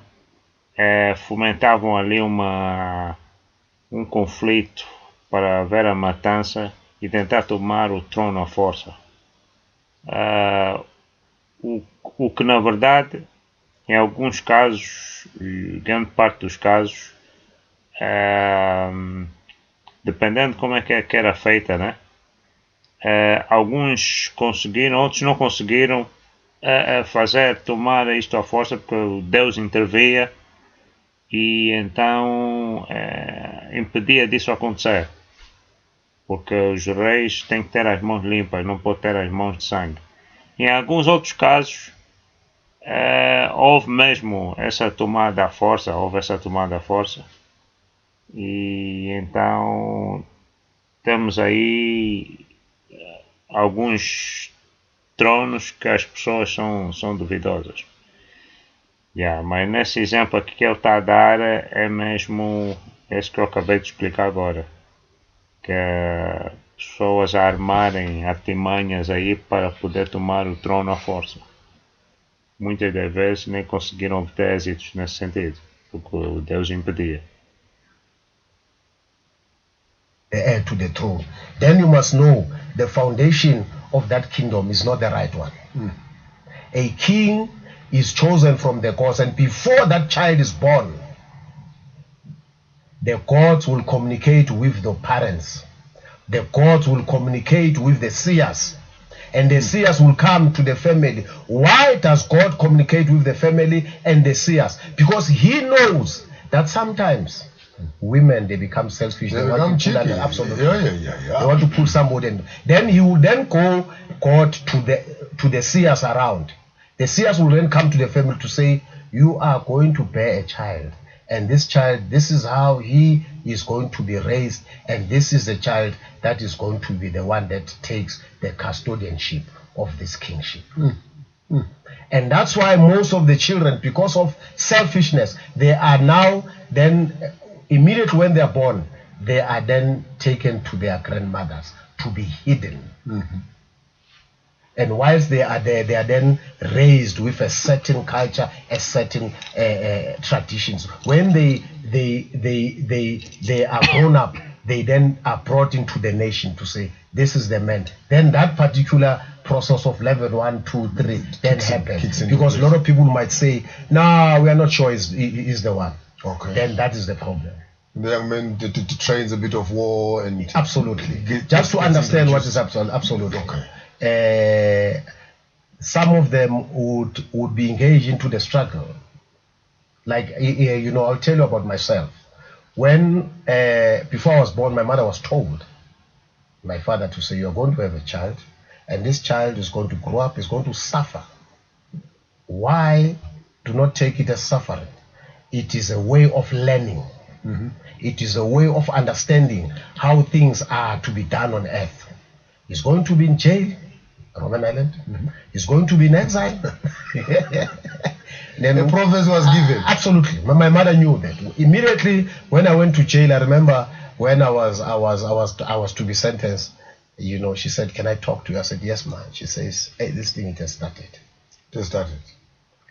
fomentavam ali um conflito para haver a matança e tentar tomar o trono à força. O que na verdade, em alguns casos, e grande parte dos casos, dependendo de como é que era feita, né? Alguns conseguiram, outros não conseguiram tomar isto à força, porque o Deus intervia e então impedia disso acontecer, porque os reis têm que ter as mãos limpas, não podem ter as mãos de sangue. Em alguns outros casos houve mesmo essa tomada à força, e então temos aí alguns tronos que as pessoas são duvidosas. Mas nesse exemplo aqui que ele está a dar é mesmo esse que eu acabei de explicar agora, que é pessoas a armarem artimanhas aí para poder tomar o trono à força. Muitas das vezes nem conseguiram obter êxitos nesse sentido, porque o Deus impedia. The heir to the throne. Then you must know the foundation of that kingdom is not the right one. A king is chosen from the gods, and before that child is born, the gods will communicate with the parents. The gods will communicate with the seers, and the seers will come to the family. Why does God communicate with the family and the seers? Because he knows that sometimes women, they become selfish. They become cheeky. Absolutely. Yeah. They want to pull somebody in. Then he will then go God to the seers around. The seers will then come to the family to say, you are going to bear a child, and this child, this is how he is going to be raised, and this is the child that is going to be the one that takes the custodianship of this kingship. And that's why most of the children, because of selfishness, they are now then, immediately when they are born, they are then taken to their grandmothers to be hidden. And whilst they are there, they are then raised with a certain culture, a certain traditions. When they are grown up, they then are brought into the nation to say, this is the man. Then that particular process of level 1, 2, 3 then happens. Because a lot of people might say, no, we are not sure he's the one. Okay. Then that is the problem. The young man trains a bit of war and absolutely. Just to understand what is absolutely. Okay. Some of them would be engaged into the struggle. Like, you know, I'll tell you about myself. When before I was born, my mother was told my father to say, you're going to have a child, and this child is going to grow up, is going to suffer. Why do not take it as suffering? It is a way of learning. Mm-hmm. It is a way of understanding how things are to be done on earth. He's going to be in jail, Robben Island. Mm-hmm. He's going to be in exile. Then the prophecy was given. Absolutely. My mother knew that. Immediately when I went to jail, I remember when I was to be sentenced, you know, she said, can I talk to you? I said, yes, ma'am. She says, hey, this thing it has started. It has started.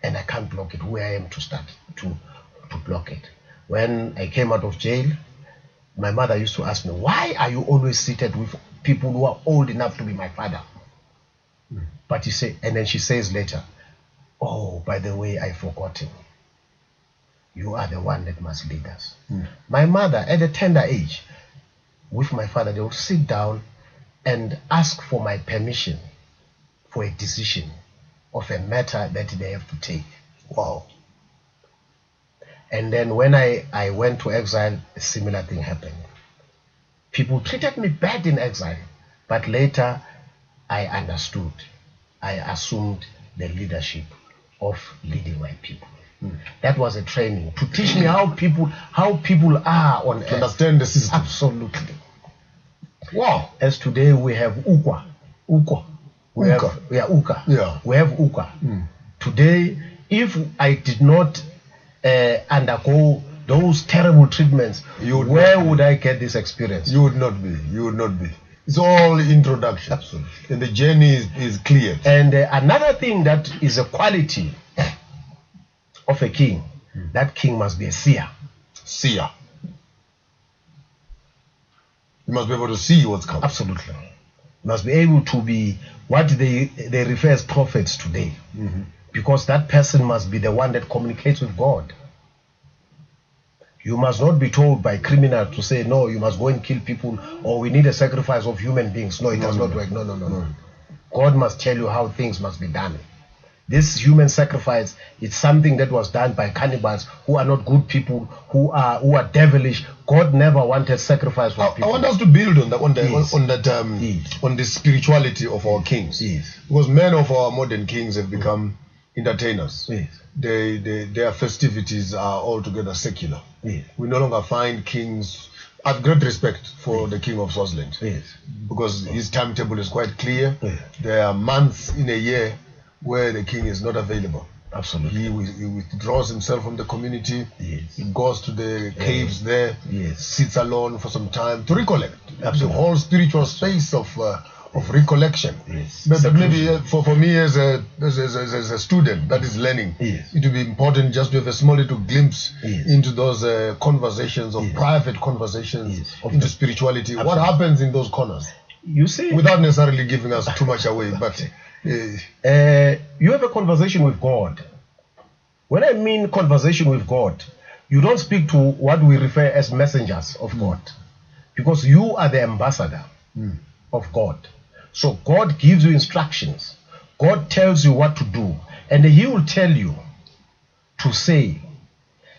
And I can't block it. Who I am to start to block it. When I came out of jail, my mother used to ask me, why are you always seated with people who are old enough to be my father? But you say, and then she says later, oh, by the way, I forgot him. You are the one that must lead us. My mother, at a tender age, with my father, they would sit down and ask for my permission for a decision of a matter that they have to take. Wow. And then when I went to exile, a similar thing happened. People treated me bad in exile, but later I understood. I assumed the leadership of leading my people. That was a training to teach me how people are on earth. To understand the system. Absolutely. Wow. As today we have Uka. We have Uka. Yeah. We have Uka. Today, if I did not undergo those terrible treatments, where would I get this experience? You would not be. You would not be. It's all introduction. Absolutely. And the journey is clear. And another thing that is a quality of a king, that king must be a seer. Seer. You must be able to see what's coming. Absolutely. Must be able to be what they refer as prophets today. Because that person must be the one that communicates with God. You must not be told by criminals to say, no, you must go and kill people, or we need a sacrifice of human beings. No, it does not work. No. God must tell you how things must be done. This human sacrifice, it's something that was done by cannibals who are not good people, who are devilish. God never wanted sacrifice for people. I want us to build on that, Yes. on the spirituality of our kings. Yes. Because many of our modern kings have become entertainers. Yes. Their festivities are altogether secular. Yes. We no longer find kings. I have great respect for the king of Swaziland. Yes. Because his timetable is quite clear. Yes. There are months in a year where the king is not available. Absolutely. He withdraws himself from the community. Yes. He goes to the caves there. Yes. Sits alone for some time to recollect. Absolutely. The whole spiritual space of recollection. Yes. But maybe for me as a student that is learning, Yes. it would be important just to have a small little glimpse Yes. into those conversations, of private conversations, Yes. into spirituality. Absolutely. What happens in those corners? You see, Without necessarily giving us too much away, but you have a conversation with God. When I mean conversation with God, you don't speak to what we refer as messengers of God, because you are the ambassador of God. So God gives you instructions. God tells you what to do, and He will tell you to say,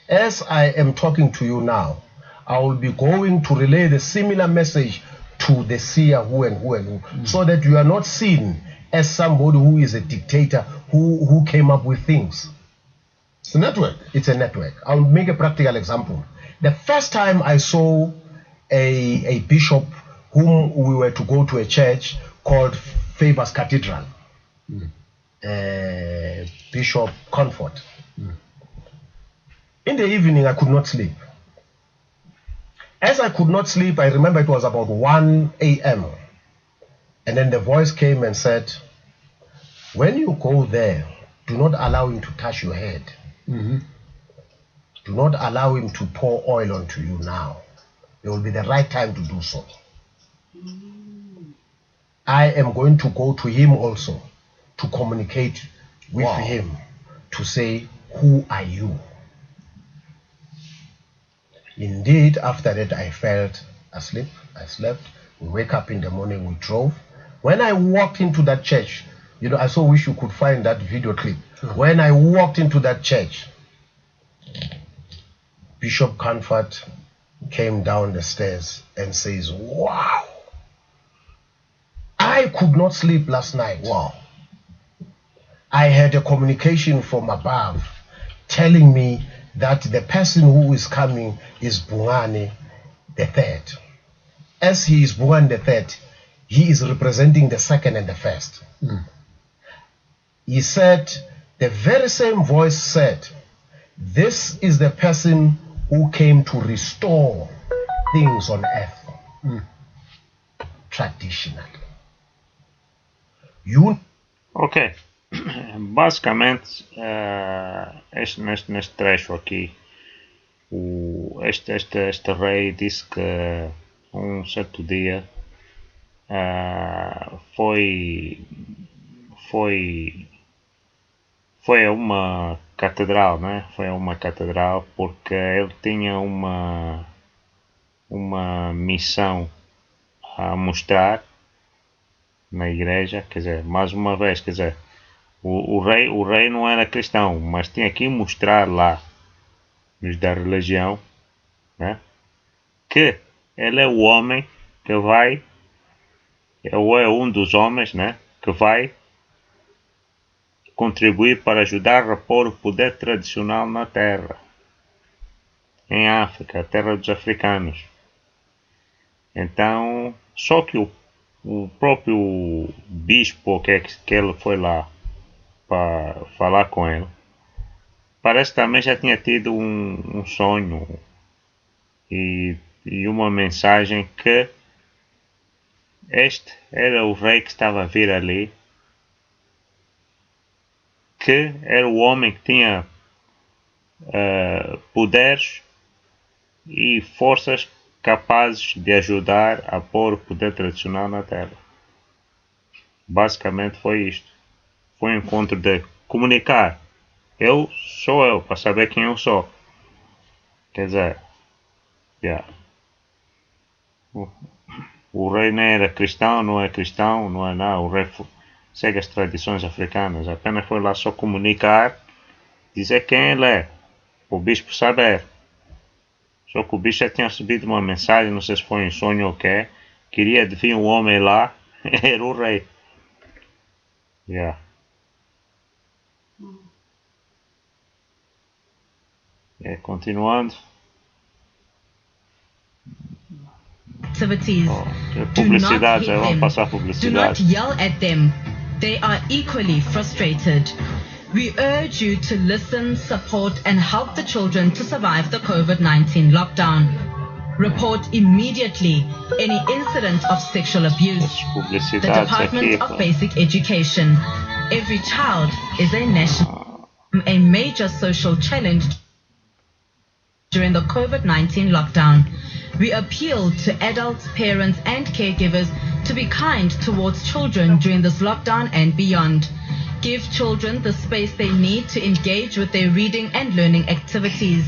as I am talking to you now, I will be going to relay the similar message to the seer who and who, so that you are not seen as somebody who is a dictator who came up with things. it's a network. It's a network. I'll make a practical example. The first time I saw a bishop whom we were to go to a church called Faber's Cathedral, Bishop Comfort. In the evening, I could not sleep. As I could not sleep, I remember it was about 1 a.m. And then the voice came and said, When you go there, do not allow him to touch your head. Mm-hmm. Do not allow him to pour oil onto you now. It will be the right time to do so. I am going to go to him also to communicate with him, to say, who are you? Indeed, after that, I felt asleep. I slept. We wake up in the morning, we drove. When I walked into that church, you know, I so wish you could find that video clip. When I walked into that church, Bishop Comfort came down the stairs and says, wow, I could not sleep last night. Wow. I had a communication from above telling me that the person who is coming is Bungane the third. As he is Bungane the third, he is representing the second and the first. He said, the very same voice said, this is the person who came to restore things on earth. Traditionally. Ok. Basicamente, neste trecho aqui, este rei disse que certo dia foi a uma catedral, né? Foi a uma catedral porque ele tinha uma missão a mostrar na igreja, quer dizer, mais uma vez, quer dizer, o rei não era cristão, mas tinha que mostrar lá, nos da religião, né? Que ele é o homem que vai, ou é um dos homens, né? Que vai contribuir para ajudar a repor o poder tradicional na terra, em África, a terra dos africanos. Então, só que o próprio bispo que ele foi lá para falar com ele, parece que também já tinha tido um sonho e uma mensagem que este era o rei que estava a vir ali, que era o homem que tinha poderes e forças capazes de ajudar a pôr o poder tradicional na terra. Basicamente foi isto. Foi um encontro de comunicar. Eu sou eu, para saber quem eu sou. Quer dizer, o rei nem era cristão, não é nada. O rei segue as tradições africanas. Apenas foi lá só comunicar, dizer quem ele é, para o bispo saber. Só que o bicho já tinha recebido uma mensagem, não sei se foi um sonho ou o quê. Queria vir um homem lá, era o rei. Continuando. Activities. Publicidade, vamos passar Do publicidade. not yell at them. They are equally frustrated. We urge you to listen, support, and help the children to survive the COVID-19 lockdown. Report immediately any incident of sexual abuse. The Department of Basic Education. Every child is a major social challenge during the COVID-19 lockdown. We appeal to adults, parents, and caregivers to be kind towards children during this lockdown and beyond. Give children the space they need to engage with their reading and learning activities.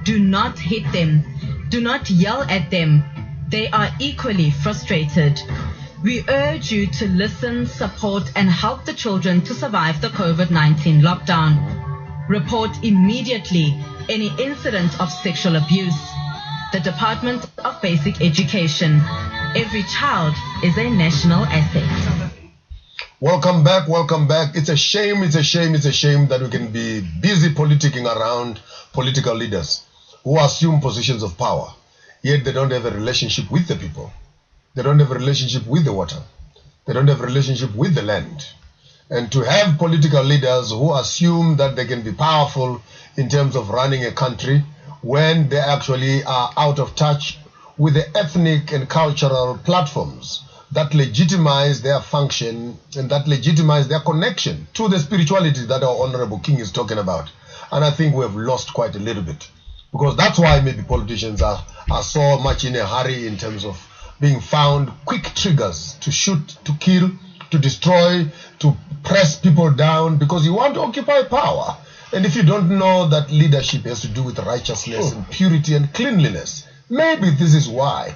Do not hit them. Do not yell at them. They are equally frustrated. We urge you to listen, support, and help the children to survive the COVID-19 lockdown. Report immediately any incident of sexual abuse. The Department of Basic Education. Every child is a national asset. Welcome back, welcome back. It's a shame that we can be busy politicking around political leaders who assume positions of power, yet they don't have a relationship with the people. They don't have a relationship with the water. They don't have a relationship with the land. And to have political leaders who assume that they can be powerful in terms of running a country when they actually are out of touch with the ethnic and cultural platforms that legitimize their function and that legitimize their connection to the spirituality that our honorable king is talking about. And I think we have lost quite a little bit, because that's why maybe politicians are so much in a hurry in terms of being found quick triggers to shoot, to kill, to destroy, to press people down, because you want to occupy power. And if you don't know that leadership has to do with righteousness and purity and cleanliness, maybe this is why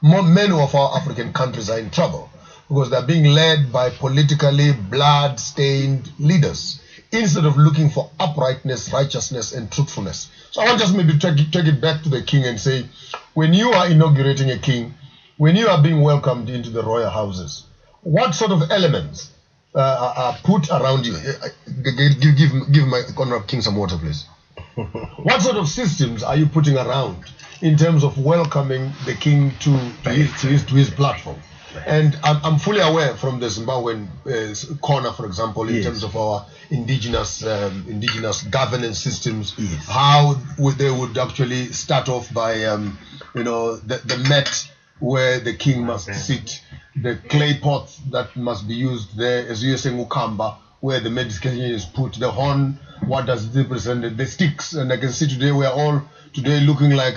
many of our African countries are in trouble, because they're being led by politically blood-stained leaders instead of looking for uprightness, righteousness, and truthfulness. So I want just maybe take it back to the king and say, when you are inaugurating a king, when you are being welcomed into the royal houses, what sort of elements are put around you? Give my honorable king some water, please. What sort of systems are you putting around in terms of welcoming the king to his platform? And I'm fully aware from the Zimbabwean corner, for example, in terms of our indigenous governance systems, how they would actually start off by the mat where the king must sit, the clay pot that must be used there, as you say, Mukamba, where the medication is put, the horn, what does it represent, the sticks. And I can see today we are all looking like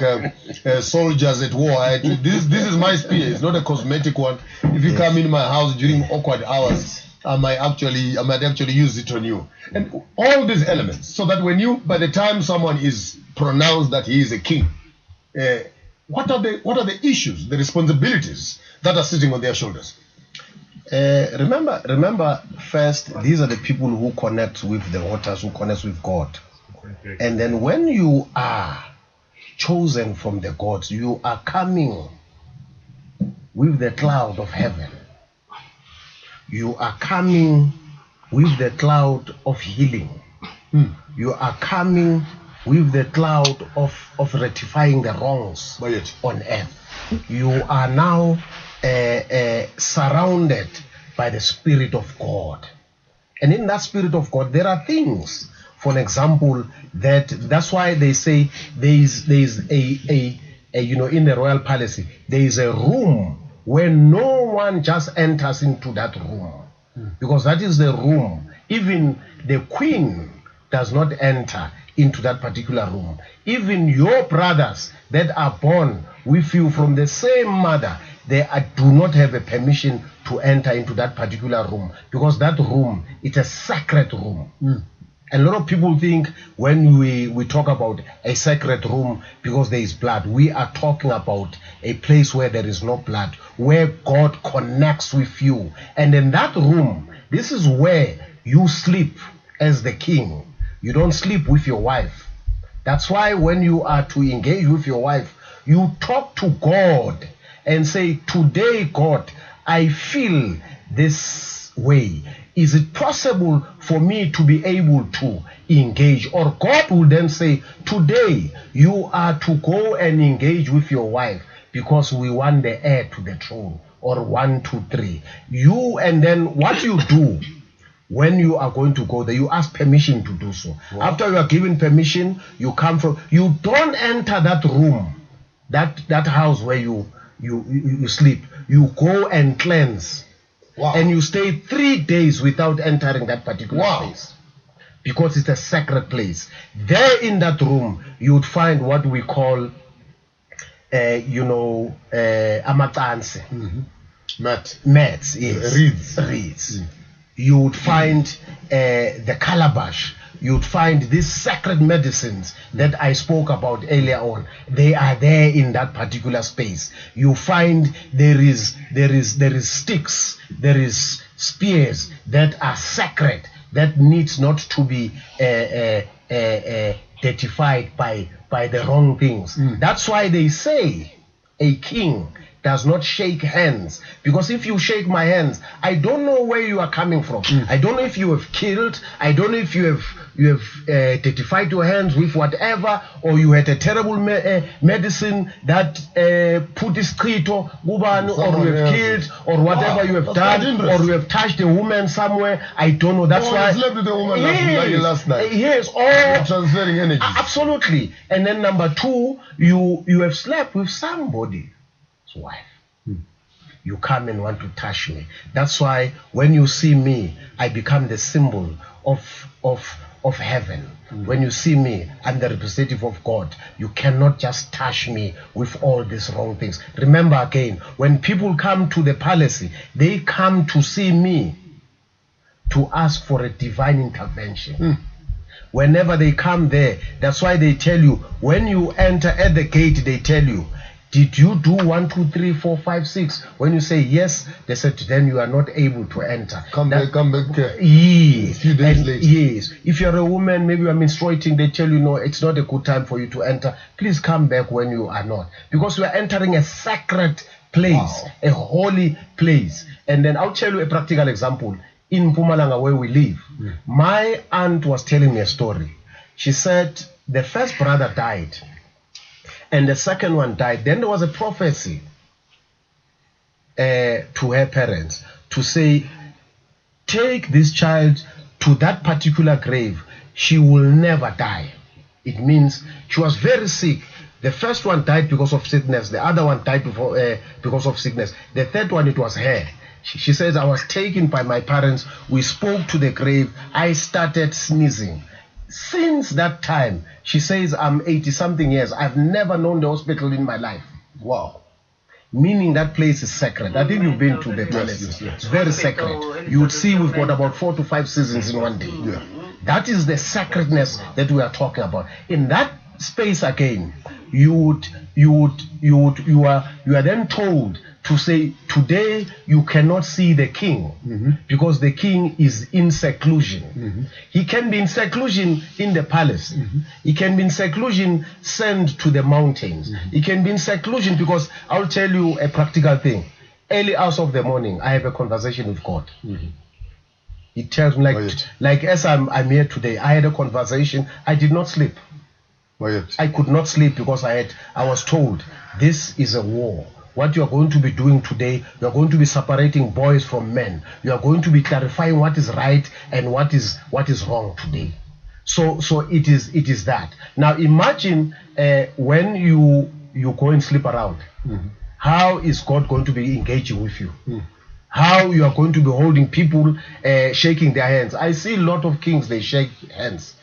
soldiers at war. This is my spear. It's not a cosmetic one. If you come in my house during awkward hours, I might actually use it on you. And all these elements, so that by the time someone is pronounced that he is a king, what are the issues, the responsibilities that are sitting on their shoulders? Remember, first, these are the people who connect with the waters, who connect with God. And then when you are chosen from the gods, you are coming with the cloud of heaven. You are coming with the cloud of healing. You are coming with the cloud of rectifying the wrongs on earth. You are now surrounded by the Spirit of God. And in that Spirit of God, there are things, for example, that's why they say there is a in the royal palace, there is a room where no one just enters into that room, because that is the room. Even the queen does not enter into that particular room. Even your brothers that are born with you from the same mother, they do not have a permission to enter into that particular room, because that room is a sacred room. And a lot of people think when we talk about a sacred room because there is blood, we are talking about a place where there is no blood, where God connects with you. And in that room, this is where you sleep as the king. You don't sleep with your wife. That's why when you are to engage with your wife, you talk to God and say, today, God, I feel this way. Is it possible for me to be able to engage? Or God will then say, today you are to go and engage with your wife because we want the heir to the throne. Or 1, 2, 3. And then what you do when you are going to go there, you ask permission to do so. Wow. After you are given permission, you don't enter that room, that house where you sleep. You go and cleanse. Wow. And you stay 3 days without entering that particular place, because it's a sacred place. There in that room, you would find what we call, amatanse. Mats, yes. Reeds. You would find the calabash. You would find these sacred medicines that I spoke about earlier on. They are there in that particular space. You find there is sticks, there is spears that are sacred, that needs not to be identified by the wrong things. That's why they say a king does not shake hands, because if you shake my hands, I don't know where you are coming from. I don't know if you have killed. I don't know if you have identified your hands with whatever, or you had a terrible medicine that put this krito, or you have killed, or whatever you have done, or you have touched a woman somewhere. I don't know. That's why. Slept with a woman last night. Yes, or transferring energy. Absolutely. And then number 2, you have slept with somebody's wife. you come and want to touch me. That's why when you see me, I become the symbol of heaven. When you see me, I'm the representative of God. You cannot just touch me with all these wrong things. Remember again, when people come to the palace, they come to see me, to ask for a divine intervention. Whenever they come there, that's why they tell you, when you enter at the gate, they tell you, did you do 1, 2, 3, 4, 5, 6? When you say yes, they said, then you are not able to enter. Come back. Yes. A few days later. Yes. If you're a woman, maybe you are menstruating, they tell you, no, it's not a good time for you to enter. Please come back when you are not. Because we are entering a sacred place, a holy place. And then I'll tell you a practical example. In Mpumalanga, where we live, my aunt was telling me a story. She said the first brother died and the second one died. Then there was a prophecy to her parents to say, take this child to that particular grave. She will never die. It means she was very sick. The first one died because of sickness. The other one died because of sickness. The third one, it was her. She says, I was taken by my parents. We spoke to the grave. I started sneezing. Since that time, she says, I'm 80-something years. I've never known the hospital in my life. Wow. Meaning that place is sacred. I think you've been to the palace. It's very sacred. You would see we've got about 4 to 5 seasons in one day. Yeah. That is the sacredness that we are talking about. In that space again, you are then told to say, today you cannot see the king because the king is in seclusion. He can be in seclusion in the palace. He can be in seclusion sent to the mountains. He can be in seclusion because I'll tell you a practical thing. Early hours of the morning, I have a conversation with God. He tells me, like as I'm here today, I had a conversation. I did not sleep. I could not sleep because I was told this is a war. What you are going to be doing today, you are going to be separating boys from men. You are going to be clarifying what is right and what is wrong today. So it is that. Now imagine when you go and sleep around. How is God going to be engaging with you? How you are going to be holding people, shaking their hands. I see a lot of kings, they shake hands.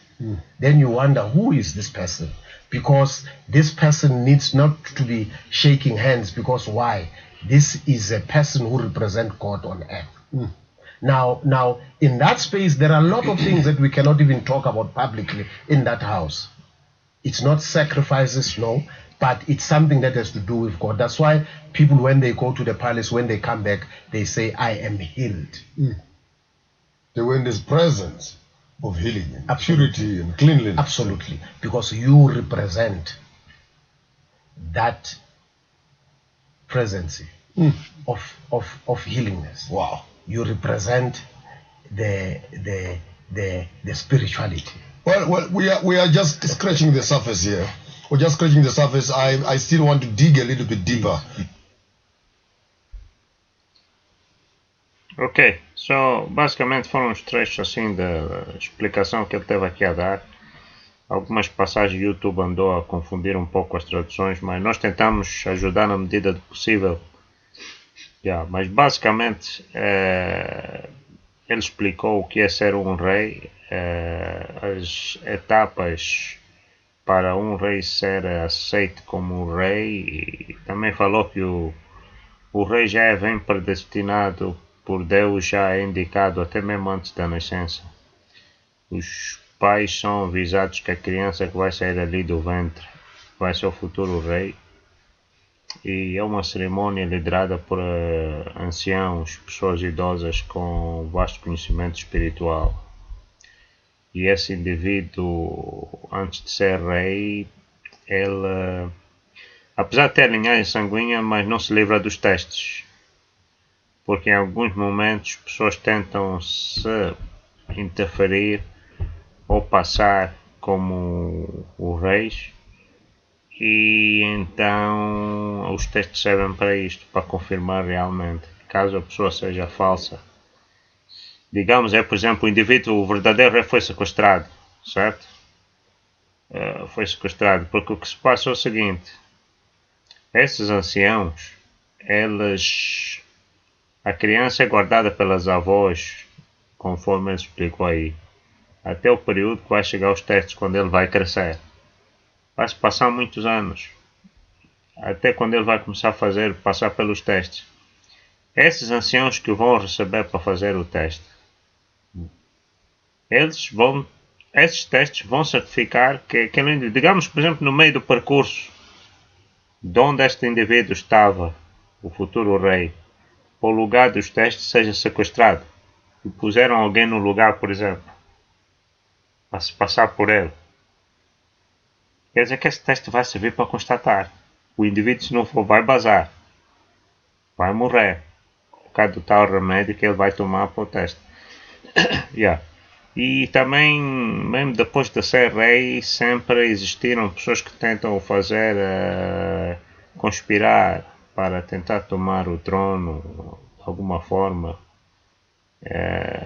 Then you wonder, who is this person? Because this person needs not to be shaking hands. Because why? This is a person who represents God on earth. Now, in that space, there are a lot of things that we cannot even talk about publicly in that house. It's not sacrifices, no, but it's something that has to do with God. That's why people, when they go to the palace, when they come back, they say, I am healed. They were in this presence of healing and purity and cleanliness. Absolutely. Because you represent that presence of healingness. Wow. You represent the spirituality. Well, we are just scratching the surface here. We're just scratching the surface. I still want to dig a little bit deeper. Ok, basicamente foram os trechos assim da explicação que ele teve aqui a dar. Algumas passagens do YouTube andou a confundir um pouco as traduções, mas nós tentamos ajudar na medida do possível. Mas basicamente ele explicou o que é ser um rei, as etapas para um rei ser aceito como rei, e também falou que o rei já vem predestinado por Deus, já é indicado até mesmo antes da nascença. Os pais são avisados que a criança que vai sair ali do ventre vai ser o futuro rei, e é uma cerimônia liderada por anciãos, pessoas idosas com vasto conhecimento espiritual. E esse indivíduo, antes de ser rei, ele, apesar de ter linhagem sanguínea, mas não se livra dos testes. Porque em alguns momentos pessoas tentam se interferir ou passar como os reis, e então os testes servem para isto, para confirmar realmente, caso a pessoa seja falsa. Digamos, por exemplo, o indivíduo, o verdadeiro rei foi sequestrado, certo? Foi sequestrado, porque o que se passa é o seguinte: esses anciãos, eles A criança é guardada pelas avós, conforme ele explicou aí, até o período que vai chegar aos testes, quando ele vai crescer. Vai-se passar muitos anos, até quando ele vai começar a passar pelos testes. Esses anciãos que vão receber para fazer o teste, esses testes vão certificar que aquele indivíduo, digamos por exemplo no meio do percurso, de onde este indivíduo estava, o futuro rei, para o lugar dos testes seja sequestrado, e puseram alguém no lugar, por exemplo, para se passar por ele. Quer dizer que esse teste vai servir para constatar. O indivíduo, se não for, vai bazar, vai morrer, por causa do tal remédio que ele vai tomar para o teste. Yeah. E também, mesmo depois de ser rei, sempre existiram pessoas que tentam fazer, conspirar para tentar tomar o trono de alguma forma.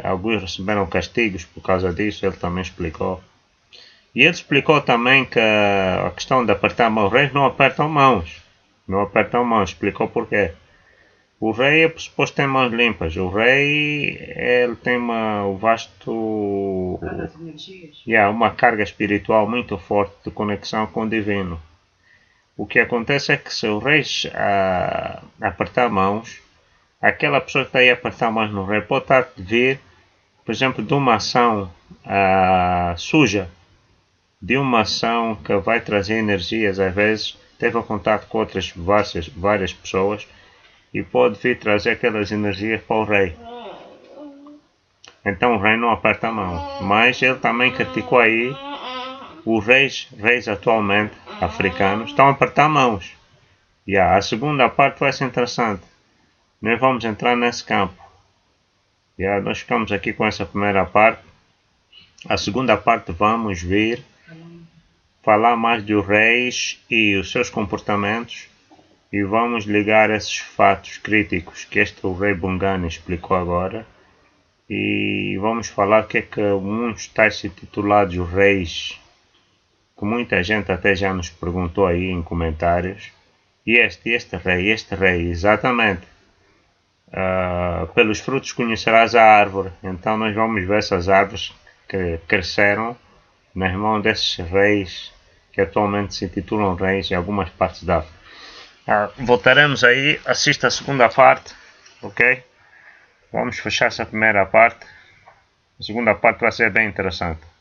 Alguns receberam castigos por causa disso, ele também explicou. E ele explicou também que a questão de apertar mãos, os reis não apertam mãos. Não apertam mãos, explicou porquê. O rei é suposto ter mãos limpas. O rei, ele tem uma carga espiritual muito forte de conexão com o divino. O que acontece é que se o rei apertar mãos, aquela pessoa que está aí a apertar mãos no rei pode estar a vir, por exemplo, de uma ação suja, de uma ação que vai trazer energias, às vezes teve um contato com outras várias pessoas e pode vir trazer aquelas energias para o rei. Então o rei não aperta a mão, mas ele também criticou aí os reis atualmente africanos estão a apertar mãos. E a segunda parte vai ser interessante. Nós vamos entrar nesse campo. Nós ficamos aqui com essa primeira parte. A segunda parte vamos vir falar mais dos reis e os seus comportamentos e vamos ligar esses fatos críticos que o rei Bungani explicou agora e vamos falar o que é que uns tais titulados reis, que muita gente até já nos perguntou aí em comentários, e este rei, exatamente. Pelos frutos conhecerás a árvore. Então nós vamos ver essas árvores que cresceram nas mãos desses reis que atualmente se titulam reis em algumas partes da África. Voltaremos aí, assista a segunda parte, ok? Vamos fechar essa primeira parte. A segunda parte vai ser bem interessante.